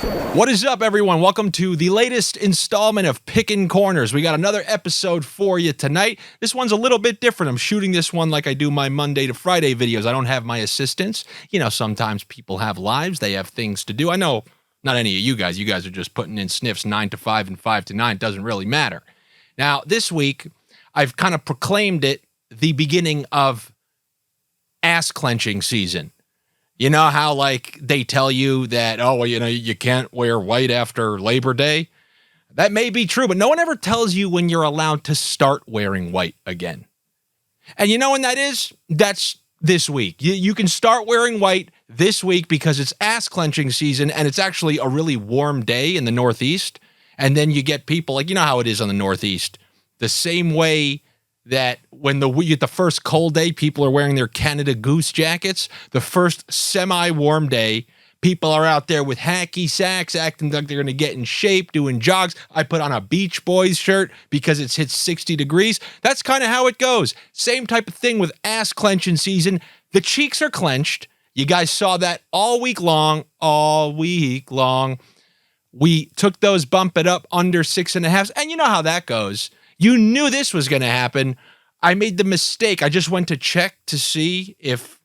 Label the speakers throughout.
Speaker 1: What is up, everyone? Welcome to the latest installment of Pickin Corners. We got another episode for you tonight. This one's a little bit different. I'm shooting this one like I do my Monday to Friday videos. I don't have my assistants. You know, sometimes people have lives. They have things to do. I know not any of you guys. You guys are just putting in sniffs 9 to 5 and 5 to 9. It doesn't really matter. Now, this week, I've kind of proclaimed it the beginning of ass clenching season. You know how, like, they tell you that, oh, well, you know, you can't wear white after Labor Day? That may be true, but no one ever tells you when you're allowed to start wearing white again. And you know when that is? That's this week. You can start wearing white this week because it's ass clenching season, and it's actually a really warm day in the Northeast. And then you get people, like, you know how it is on the Northeast. The same way that when you get the first cold day, people are wearing their Canada Goose jackets. The first semi-warm day, people are out there with hacky sacks, acting like they're going to get in shape, doing jogs. I put on a Beach Boys shirt because it's hit 60 degrees. That's kind of how it goes. Same type of thing with ass clenching season. The cheeks are clenched. You guys saw that all week long. We took those bump it up under 6.5, and you know how that goes. You knew this was going to happen. I made the mistake. I just went to check to see if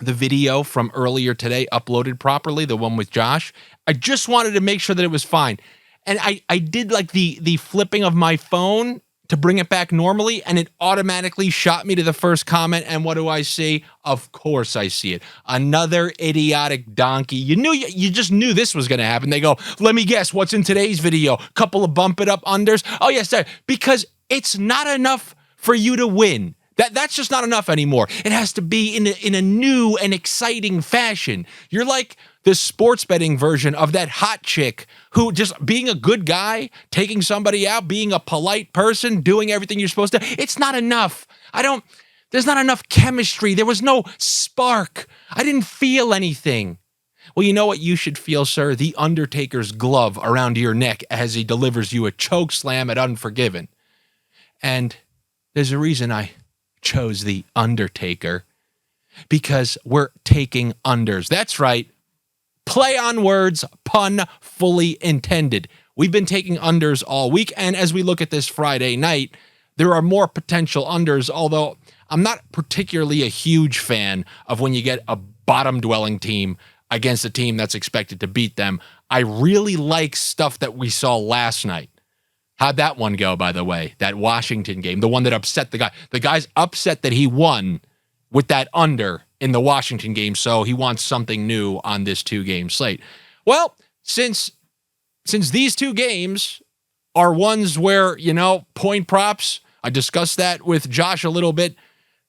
Speaker 1: the video from earlier today uploaded properly, the one with Josh. I just wanted to make sure that it was fine. And I did like the flipping of my phone to bring it back normally, and it automatically shot me to the first comment. And what do I see? Of course I see it. Another idiotic donkey. You just knew this was going to happen. They go, let me guess, what's in today's video? Couple of bump it up unders. Oh yes, sir. Because it's not enough for you to win. That's just not enough anymore. It has to be in a new and exciting fashion. You're like the sports betting version of that hot chick who just being a good guy, taking somebody out, being a polite person, doing everything you're supposed to. It's not enough. There's not enough chemistry. There was no spark. I didn't feel anything. Well, you know what you should feel, sir? The Undertaker's glove around your neck as he delivers you a choke slam at Unforgiven. And there's a reason I chose the Undertaker, because we're taking unders. That's right. Play on words, pun fully intended. We've been taking unders all week, and as we look at this Friday night, there are more potential unders, although I'm not particularly a huge fan of when you get a bottom-dwelling team against a team that's expected to beat them. I really like stuff that we saw last night. How'd that one go, by the way? That Washington game, the one that upset the guy. The guy's upset that he won with that under in the Washington game, so he wants something new on this 2-game slate. Well, since these 2 games are ones where, you know, point props, I discussed that with Josh a little bit,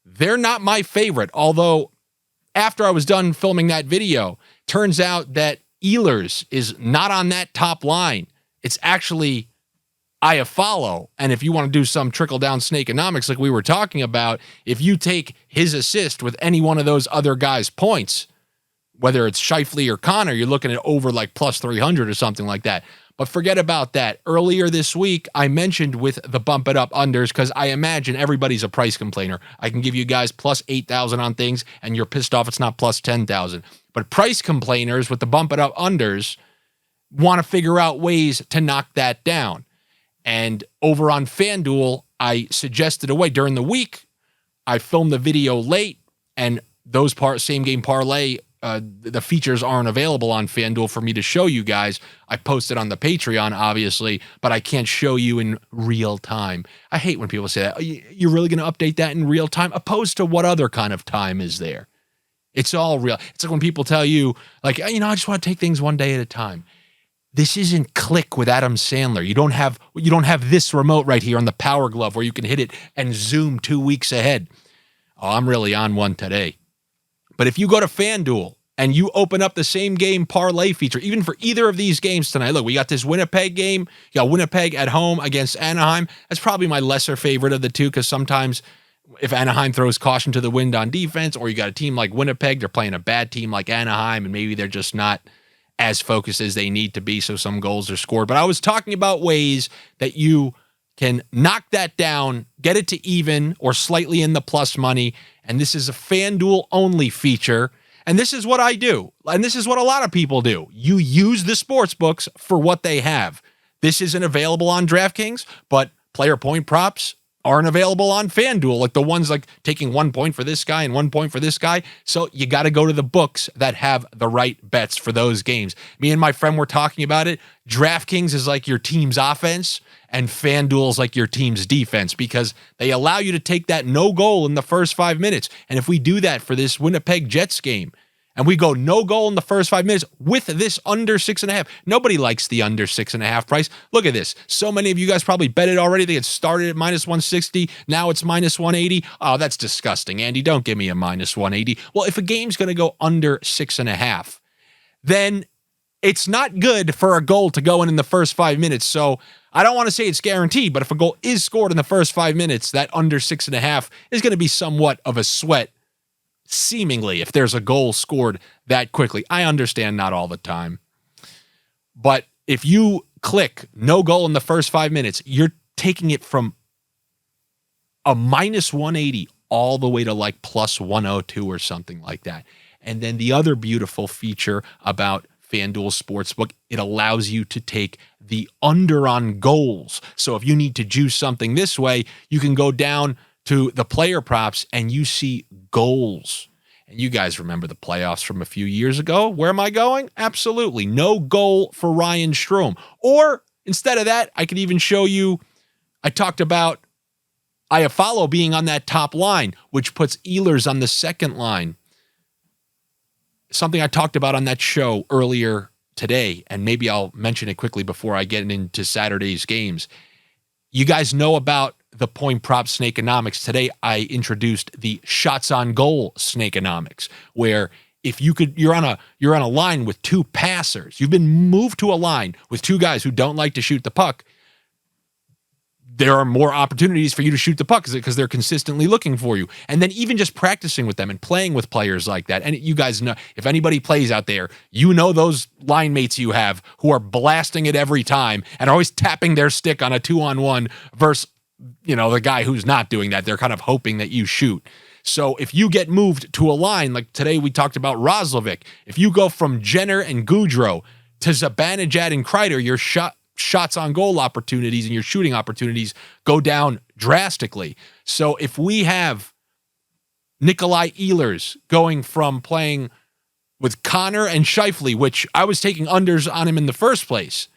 Speaker 1: they're not my favorite, although after I was done filming that video, turns out that Ehlers is not on that top line. It's actually Iafallo, and if you want to do some trickle-down snakeonomics like we were talking about, if you take his assist with any one of those other guys' points, whether it's Scheifele or Connor, you're looking at over like plus 300 or something like that. But forget about that. Earlier this week, I mentioned with the bump it up unders, because I imagine everybody's a price complainer. I can give you guys plus 8,000 on things, and you're pissed off it's not plus 10,000. But price complainers with the bump it up unders want to figure out ways to knock that down. And over on Fanduel, I suggested a way. During the week, I filmed the video late, and those same game parlay, the features aren't available on Fanduel for me to show you guys. I posted on the Patreon, obviously, but I can't show you in real time. I hate when people say that. Oh, you're really going to update that in real time? Opposed to what other kind of time is there? It's all real. It's like when people tell you, like, you know, I just want to take things one day at a time. This isn't Click with Adam Sandler. You don't have this remote right here on the Power Glove where you can hit it and zoom 2 weeks ahead. Oh, I'm really on one today. But if you go to FanDuel and you open up the same game parlay feature, even for either of these games tonight, look, we got this Winnipeg game. You got Winnipeg at home against Anaheim. That's probably my lesser favorite of the two, because sometimes if Anaheim throws caution to the wind on defense, or you got a team like Winnipeg, they're playing a bad team like Anaheim, and maybe they're just not as focused as they need to be, so some goals are scored. But I was talking about ways that you can knock that down, get it to even or slightly in the plus money, and this is a FanDuel only feature. And this is what I do. And this is what a lot of people do. You use the sports books for what they have. This isn't available on DraftKings, but player point props aren't available on Fanduel, like the ones like taking 1 point for this guy and 1 point for this guy. So you got to go to the books that have the right bets for those games. Me and my friend were talking about it. DraftKings is like your team's offense and FanDuel is like your team's defense because they allow you to take that no goal in the first 5 minutes. And if we do that for this Winnipeg Jets game, and we go no goal in the first 5 minutes with this under 6.5. Nobody likes the under 6.5 price. Look at this. So many of you guys probably bet it already. They had started at minus 160. Now it's minus 180. Oh, that's disgusting. Andy, don't give me a minus 180. Well, if a game's going to go under 6.5, then it's not good for a goal to go in the first 5 minutes. So I don't want to say it's guaranteed, but if a goal is scored in the first 5 minutes, that under 6.5 is going to be somewhat of a sweat. Seemingly, if there's a goal scored that quickly. I understand not all the time. But if you click no goal in the first 5 minutes, you're taking it from a minus 180 all the way to like plus 102 or something like that. And then the other beautiful feature about FanDuel Sportsbook, it allows you to take the under on goals. So if you need to juice something this way, you can go down to the player props and you see goals. And you guys remember the playoffs from a few years ago. Where am I going? Absolutely. No goal for Ryan Strome. Or instead of that, I could even show you, I talked about Iafallo being on that top line, which puts Ehlers on the second line. Something I talked about on that show earlier today, and maybe I'll mention it quickly before I get into Saturday's games. You guys know about the point prop snakeonomics. Today, I introduced the shots on goal snakeonomics, where if you're on a line with two passers, you've been moved to a line with two guys who don't like to shoot the puck. There are more opportunities for you to shoot the puck because they're consistently looking for you. And then even just practicing with them and playing with players like that. And you guys know, if anybody plays out there, you know those line mates you have who are blasting it every time and are always tapping their stick on a 2-on-1 versus, the guy who's not doing that. They're kind of hoping that you shoot. So if you get moved to a line, like today we talked about Roslovic, if you go from Jenner and Goudreau to Zibanejad and Kreider, your shots on goal opportunities and your shooting opportunities go down drastically. So if we have Nikolai Ehlers going from playing with Connor and Scheifele, which I was taking unders on him in the first place,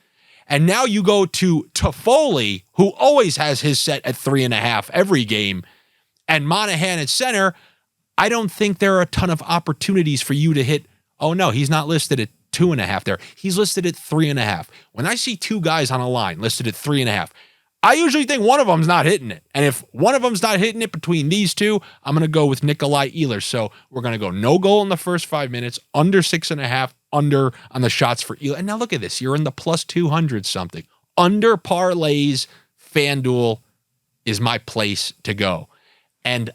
Speaker 1: and now you go to Toffoli, who always has his set at 3.5 every game, and Monahan at center, I don't think there are a ton of opportunities for you to hit. Oh no, he's not listed at 2.5 there. He's listed at 3.5. When I see two guys on a line listed at 3.5, I usually think one of them's not hitting it. And if one of them's not hitting it between these two, I'm going to go with Nikolai Ehlers. So we're going to go no goal in the first 5 minutes, under 6.5, under on the shots for Ehlers. And now look at this. You're in the plus 200 something. Under parlays, FanDuel is my place to go. And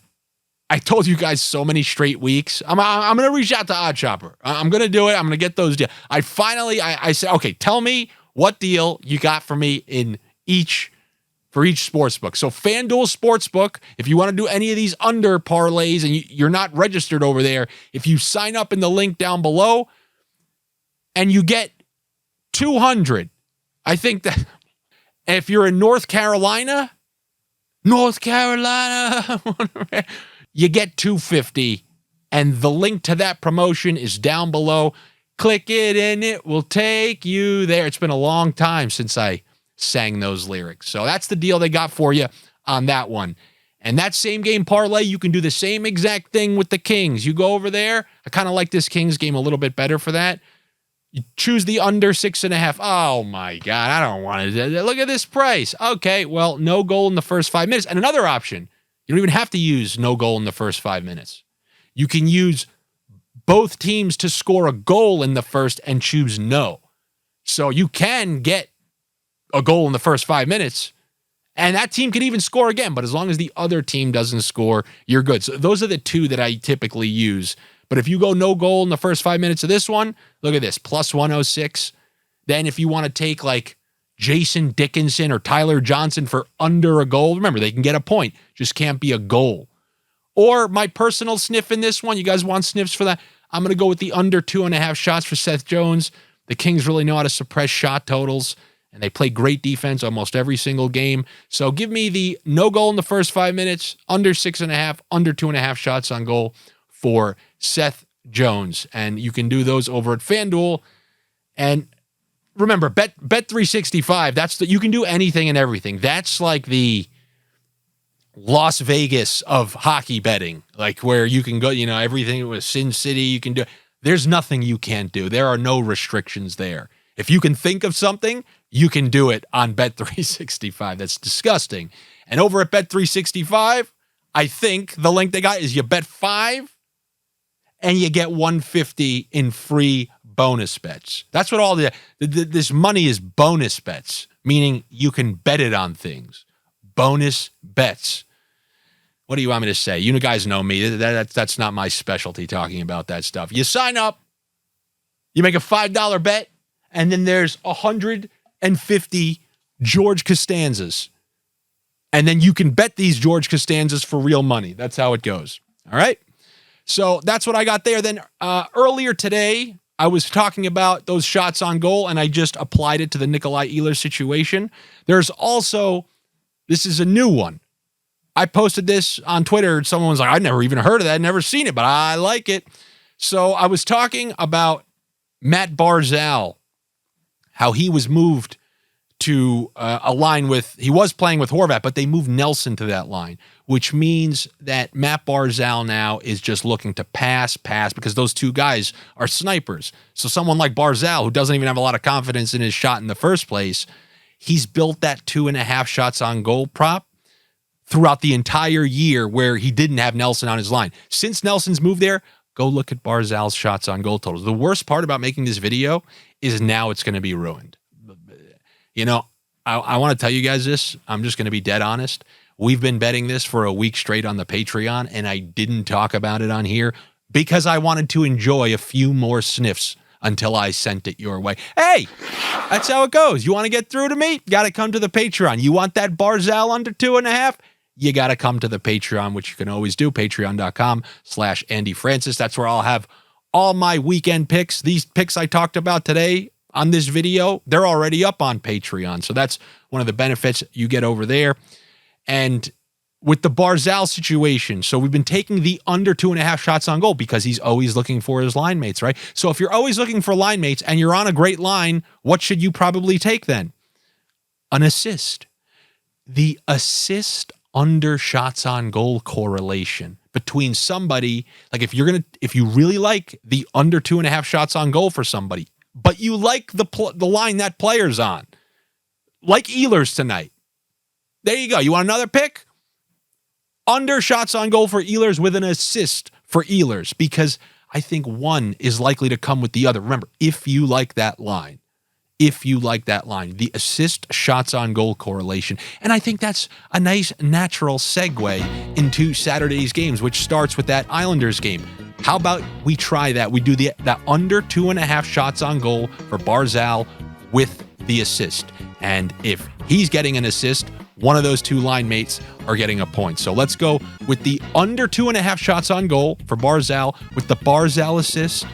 Speaker 1: I told you guys so many straight weeks. I'm going to reach out to OddsShopper. I'm going to do it. I'm going to get those deals. I said, okay, tell me what deal you got for me for each sportsbook. So FanDuel Sportsbook, if you want to do any of these under parlays and you're not registered over there, if you sign up in the link down below and you get 200, I think that if you're in North Carolina, you get 250, and the link to that promotion is down below. Click it and it will take you there. It's been a long time since I sang those lyrics. So that's the deal they got for you on that one. And that same game parlay, you can do the same exact thing with the Kings. You go over there. I kind of like this Kings game a little bit better for that. You choose the under 6.5. Oh my God, I don't want to. Look at this price. Okay, well, no goal in the first 5 minutes. And another option, you don't even have to use no goal in the first 5 minutes. You can use both teams to score a goal in the first and choose no. So you can get a goal in the first 5 minutes, and that team can even score again. But as long as the other team doesn't score, you're good. So those are the two that I typically use. But if you go no goal in the first 5 minutes of this one, look at this, plus 106. Then if you want to take like Jason Dickinson or Tyler Johnson for under a goal, remember, they can get a point, just can't be a goal. Or my personal sniff in this one, you guys want sniffs for that? I'm going to go with the under 2.5 shots for Seth Jones. The Kings really know how to suppress shot totals, and they play great defense almost every single game. So give me the no goal in the first 5 minutes, under 6.5, under 2.5 shots on goal for Seth Jones. And you can do those over at FanDuel. And remember, Bet365, you can do anything and everything. That's like the Las Vegas of hockey betting, like where you can go, everything with Sin City, you can do. There's nothing you can't do. There are no restrictions there. If you can think of something, you can do it on Bet365. That's disgusting. And over at Bet365, I think the link they got is you bet 5 and you get 150 in free bonus bets. That's what all this money is, bonus bets, meaning you can bet it on things. Bonus bets. What do you want me to say? You guys know me. That's not my specialty, talking about that stuff. You sign up, you make a $5 bet, and then there's 150 George Costanzas. And then you can bet these George Costanzas for real money. That's how it goes. All right? So that's what I got there. Then earlier today, I was talking about those shots on goal, and I just applied it to the Nikolai Ehlers situation. There's also, this is a new one. I posted this on Twitter. Someone was like, I've never even heard of that, never seen it, but I like it. So I was talking about Matt Barzal, how he was moved to a line with, he was playing with Horvat, but they moved Nelson to that line, which means that Matt Barzal now is just looking to pass, because those two guys are snipers. So someone like Barzal, who doesn't even have a lot of confidence in his shot in the first place, he's built that 2.5 shots on goal prop throughout the entire year where he didn't have Nelson on his line. Since Nelson's moved there, go look at Barzal's shots on goal totals. The worst part about making this video is now it's going to be ruined. I want to tell you guys this. I'm just going to be dead honest. We've been betting this for a week straight on the Patreon, and I didn't talk about it on here because I wanted to enjoy a few more sniffs until I sent it your way. Hey, that's how it goes. You want to get through to me? Got to come to the Patreon. You want that Barzal under 2.5? You got to come to the Patreon, which you can always do, patreon.com/Andy Francess. That's where I'll have all my weekend picks. These picks I talked about today on this video, they're already up on Patreon. So that's one of the benefits you get over there. And with the Barzal situation, so we've been taking the under 2.5 shots on goal because he's always looking for his line mates, right? So if you're always looking for line mates and you're on a great line, what should you probably take then? An assist. The assist under shots on goal correlation between somebody, like if you really like the under 2.5 shots on goal for somebody, but you like the line that player's on, like Ehlers tonight. There you go. You want another pick? Under shots on goal for Ehlers with an assist for Ehlers, because I think one is likely to come with the other. Remember, if you like that line, the assist shots on goal correlation. And I think that's a nice natural segue into Saturday's games, which starts with that Islanders game. How about we try that? We do that under 2.5 shots on goal for Barzal with the assist. And if he's getting an assist, one of those two line mates are getting a point. So let's go with the under 2.5 shots on goal for Barzal with the Barzal assist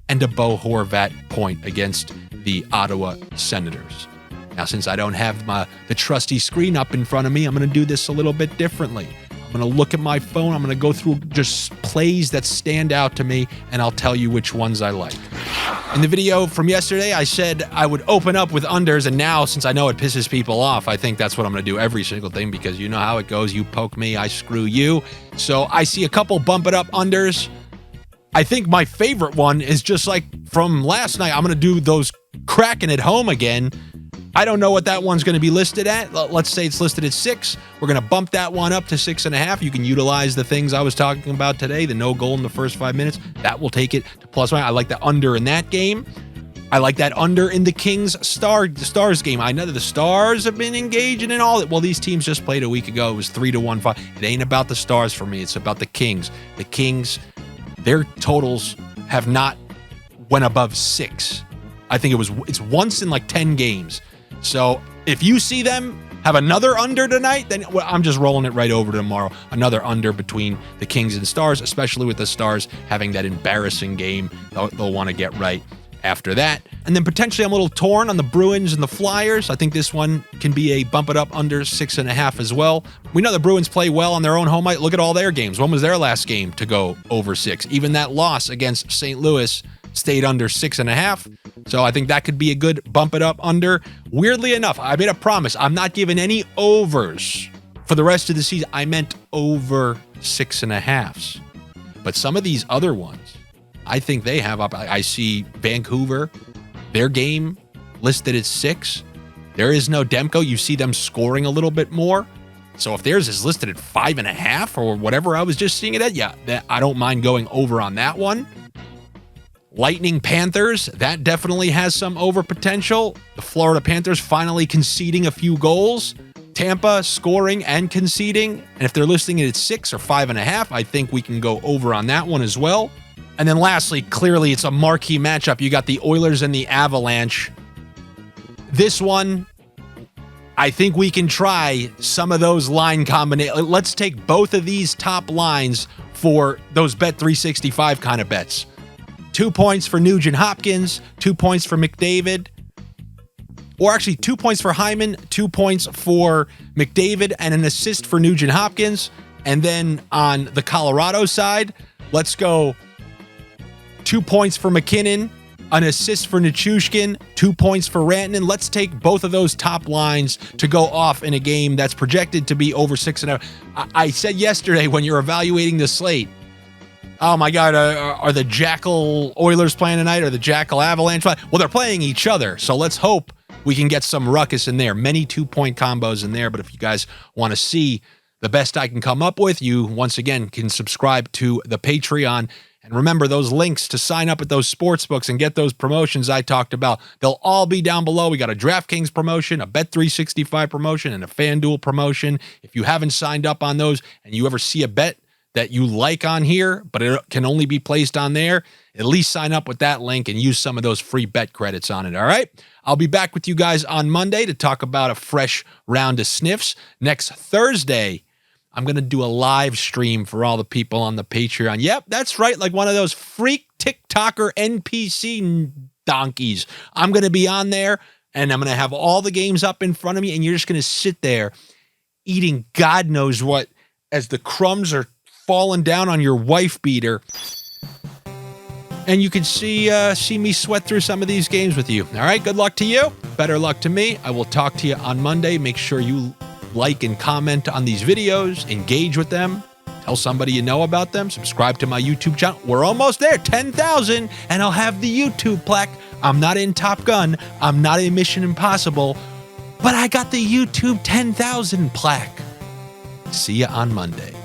Speaker 1: and a Bo Horvat point against the Ottawa Senators. Now, since I don't have the trusty screen up in front of me, I'm going to do this a little bit differently. I'm going to look at my phone. I'm going to go through just plays that stand out to me, and I'll tell you which ones I like. In the video from yesterday, I said I would open up with unders, and now, since I know it pisses people off, I think that's what I'm going to do every single thing, because you know how it goes. You poke me, I screw you. So I see a couple bump it up unders. I think my favorite one is just like from last night. I'm going to do those Kraken at home again. I don't know what that one's going to be listed at. Let's say it's listed at 6. We're going to bump that one up to 6.5. You can utilize the things I was talking about today, the no goal in the first 5 minutes. That will take it to +1. I like the under in that game. I like that under in the Kings Stars game. I know that the Stars have been engaging in all that. Well, these teams just played a week ago. It was 3-1. It ain't about the Stars for me. It's about the Kings. The Kings, their totals have not went above 6. I think it's once in like 10 games. So if you see them have another under tonight, then I'm just rolling it right over to tomorrow. Another under between the Kings and Stars, especially with the Stars having that embarrassing game they'll want to get right after that. And then potentially I'm a little torn on the Bruins and the Flyers. I think this one can be a bump it up under 6.5 as well. We know the Bruins play well on their own home ice. Look at all their games. When was their last game to go over 6? Even that loss against St. Louis stayed under 6.5. So I think that could be a good bump it up under. Weirdly enough, I made a promise. I'm not giving any overs for the rest of the season. I meant over 6.5s. But some of these other ones, I think they have up. I see Vancouver, their game listed at 6. There is no Demko. You see them scoring a little bit more. So if theirs is listed at 5.5 or whatever I was just seeing it at, yeah, I don't mind going over on that one. Lightning Panthers, that definitely has some over potential. The Florida Panthers finally conceding a few goals. Tampa scoring and conceding. And if they're listing it at 6 or 5.5, I think we can go over on that one as well. And then lastly, clearly it's a marquee matchup. You got the Oilers and the Avalanche. This one, I think we can try some of those line combinations. Let's take both of these top lines for those Bet365 kind of bets. 2 points for Nugent Hopkins, 2 points for McDavid, or actually 2 points for Hyman, 2 points for McDavid, and an assist for Nugent Hopkins. And then on the Colorado side, let's go 2 points for McKinnon, an assist for Nichushkin, 2 points for Rantanen. Let's take both of those top lines to go off in a game that's projected to be over 6.5. I said yesterday when you're evaluating the slate, oh my God, are the Jackal Oilers playing tonight or the Jackal Avalanche playing? Well, they're playing each other, so let's hope we can get some ruckus in there. Many 2-point combos in there, but if you guys want to see the best I can come up with, you, once again, can subscribe to the Patreon. And remember, those links to sign up at those sports books and get those promotions I talked about, they'll all be down below. We got a DraftKings promotion, a Bet365 promotion, and a Fanduel promotion. If you haven't signed up on those and you ever see a bet that you like on here, but it can only be placed on there, at least sign up with that link and use some of those free bet credits on it, all right? I'll be back with you guys on Monday to talk about a fresh round of sniffs. Next Thursday, I'm going to do a live stream for all the people on the Patreon. Yep, that's right, like one of those freak TikToker NPC donkeys. I'm going to be on there, and I'm going to have all the games up in front of me, and you're just going to sit there eating God knows what as the crumbs are falling down on your wife beater, and you can see me sweat through some of these games with you. All right, good luck to you. Better luck to me. I will talk to you on Monday. Make sure you like and comment on these videos, engage with them, tell somebody you know about them, subscribe to my YouTube channel. We're almost there, 10,000, and I'll have the YouTube plaque. I'm not in Top Gun. I'm not in Mission Impossible, but I got the YouTube 10,000 plaque. See you on Monday.